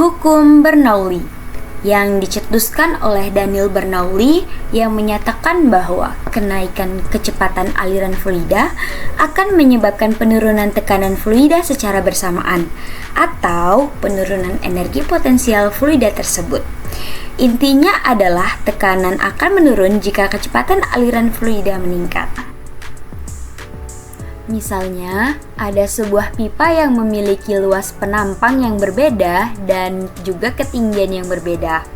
Hukum Bernoulli yang dicetuskan oleh Daniel Bernoulli yang menyatakan bahwa kenaikan kecepatan aliran fluida akan menyebabkan penurunan tekanan fluida secara bersamaan atau penurunan energi potensial fluida tersebut. Intinya adalah tekanan akan menurun jika kecepatan aliran fluida meningkat. Misalnya, ada sebuah pipa yang memiliki luas penampang yang berbeda dan juga ketinggian yang berbeda.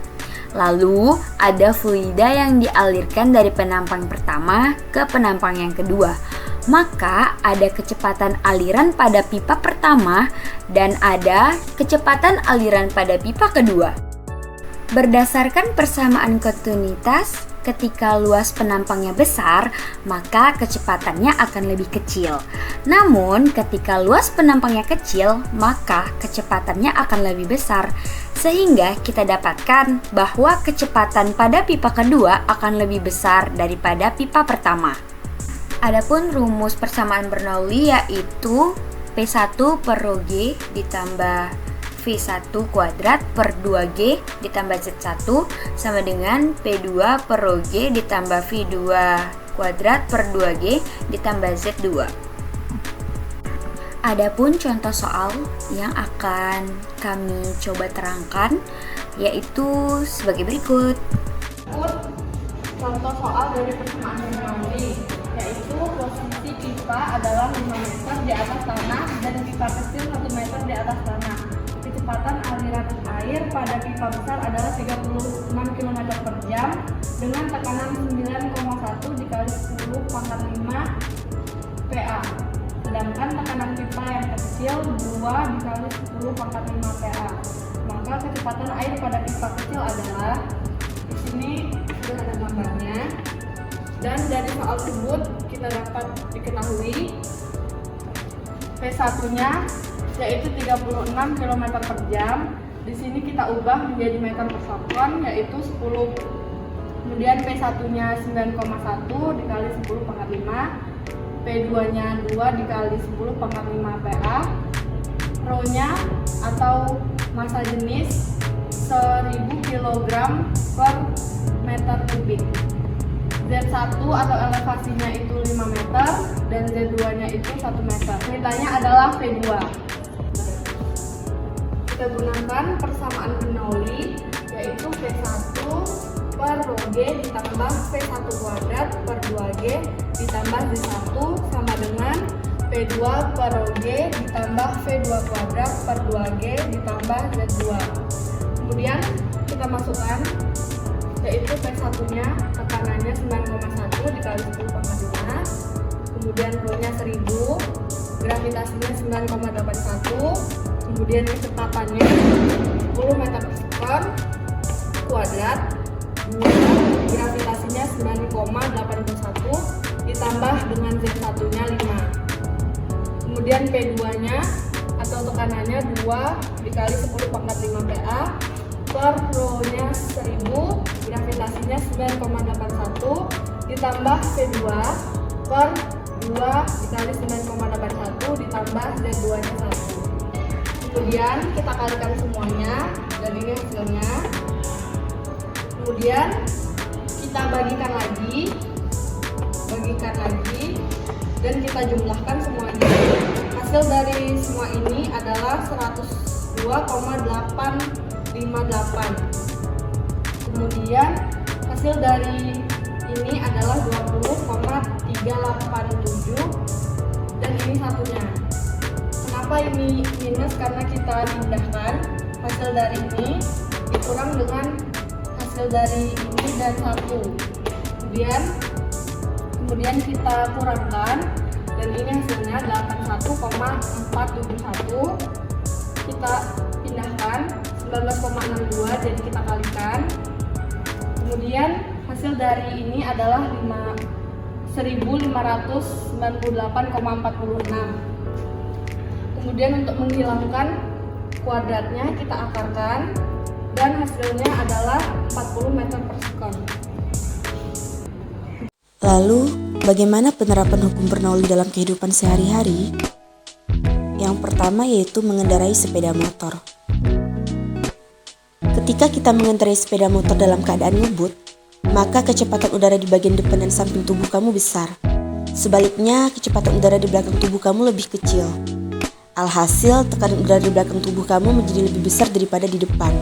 Lalu, ada fluida yang dialirkan dari penampang pertama ke penampang yang kedua. Maka, ada kecepatan aliran pada pipa pertama dan ada kecepatan aliran pada pipa kedua. Berdasarkan persamaan kontinuitas, ketika luas penampangnya besar, maka kecepatannya akan lebih kecil. Namun, ketika luas penampangnya kecil, maka kecepatannya akan lebih besar. Sehingga kita dapatkan bahwa kecepatan pada pipa kedua akan lebih besar daripada pipa pertama. Adapun rumus persamaan Bernoulli yaitu P1 per rho G ditambah V1 kuadrat per 2G ditambah Z1 sama dengan P2 per rho G ditambah V2 kuadrat per 2G ditambah Z2. Adapun contoh soal yang akan kami coba terangkan yaitu sebagai berikut. Contoh soal dari persamaan Bernoulli yaitu posisi pipa adalah 5 meter di atas tanah dan pipa kecil 1 meter di atas tanah. Kecepatan aliran air pada pipa besar adalah 36 km per jam dengan tekanan 9,1 dikali 10 pangkat 5 PA. Sedangkan tekanan pipa yang kecil 2 dikali 10 pangkat 5 PA. Maka kecepatan air pada pipa kecil adalah, di sini sudah ada gambarnya. Dan dari soal tersebut kita dapat diketahui P1-nya yaitu 36 km per jam. Di sini kita ubah menjadi meter persatuan yaitu 10. Kemudian P1-nya 9,1 dikali 10 pangkat 5. P2-nya 2 dikali 10 pangkat 5 PA. Rho-nya atau massa jenis 1000 kg per meter kubik. Z1 atau elevasinya itu 5 meter dan Z2-nya itu 1 meter. Nilainya adalah V2. Kita gunakan persamaan Bernoulli yaitu V1 per rho G ditambah V1 kuadrat per 2G ditambah Z1 sama dengan P2 per rho G ditambah V2 kuadrat per 2G ditambah Z2. Kemudian kita masukkan yaitu P1-nya tekanannya 9,1 dikali 10 pangkat 5, kemudian rho-nya 1000, gravitasinya 9,81, kemudian kecepatannya 10 meter per sekon kuadrat, gravitasinya 9,81 ditambah dengan Z1-nya 5. Kemudian P2-nya atau tekanannya 2 dikali 10 pangkat 5 PA per rho-nya 1000, gravitasinya 9,81 ditambah V2 per 2 dikali 9,81 ditambah Z2-nya 1. Kemudian kita kalikan semuanya dan ini hasilnya. Kemudian kita bagikan lagi dan kita jumlahkan semuanya. Hasil dari semua ini adalah 102,858. Kemudian hasil dari ini adalah 20,387 dan ini satunya. Kenapa ini minus? Karena kita pindahkan hasil dari ini dikurang dengan hasil dari ini dan 1. Kemudian kita kurangkan dan ini hasilnya 81,471. Kita pindahkan 19,62 jadi kita kalikan. Kemudian hasil dari ini adalah 1598,46. Kemudian untuk menghilangkan kuadratnya kita akarkan dan hasilnya adalah 40 meter per sekon. Lalu, bagaimana penerapan hukum Bernoulli dalam kehidupan sehari-hari? Yang pertama yaitu mengendarai sepeda motor. Ketika kita mengendarai sepeda motor dalam keadaan ngebut, maka kecepatan udara di bagian depan dan samping tubuh kamu besar. Sebaliknya, kecepatan udara di belakang tubuh kamu lebih kecil. Alhasil, tekanan udara di belakang tubuh kamu menjadi lebih besar daripada di depan.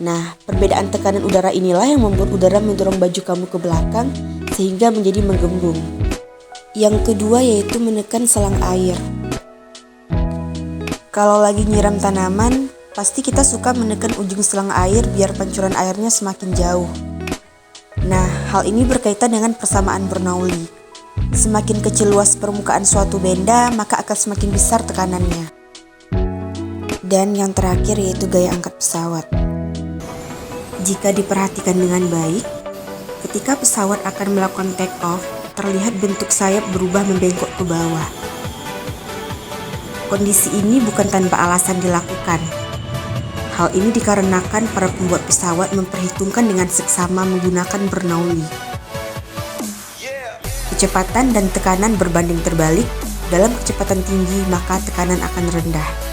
Nah, perbedaan tekanan udara inilah yang membuat udara mendorong baju kamu ke belakang sehingga menjadi menggembung. Yang kedua yaitu menekan selang air. Kalau lagi nyiram tanaman, pasti kita suka menekan ujung selang air biar pancuran airnya semakin jauh. Nah, hal ini berkaitan dengan persamaan Bernoulli. Semakin kecil luas permukaan suatu benda, maka akan semakin besar tekanannya. Dan yang terakhir yaitu gaya angkat pesawat. Jika diperhatikan dengan baik, ketika pesawat akan melakukan take off, terlihat bentuk sayap berubah membengkok ke bawah. Kondisi ini bukan tanpa alasan dilakukan. Hal ini dikarenakan para pembuat pesawat memperhitungkan dengan seksama menggunakan Bernoulli. Kecepatan dan tekanan berbanding terbalik. Dalam kecepatan tinggi, maka tekanan akan rendah.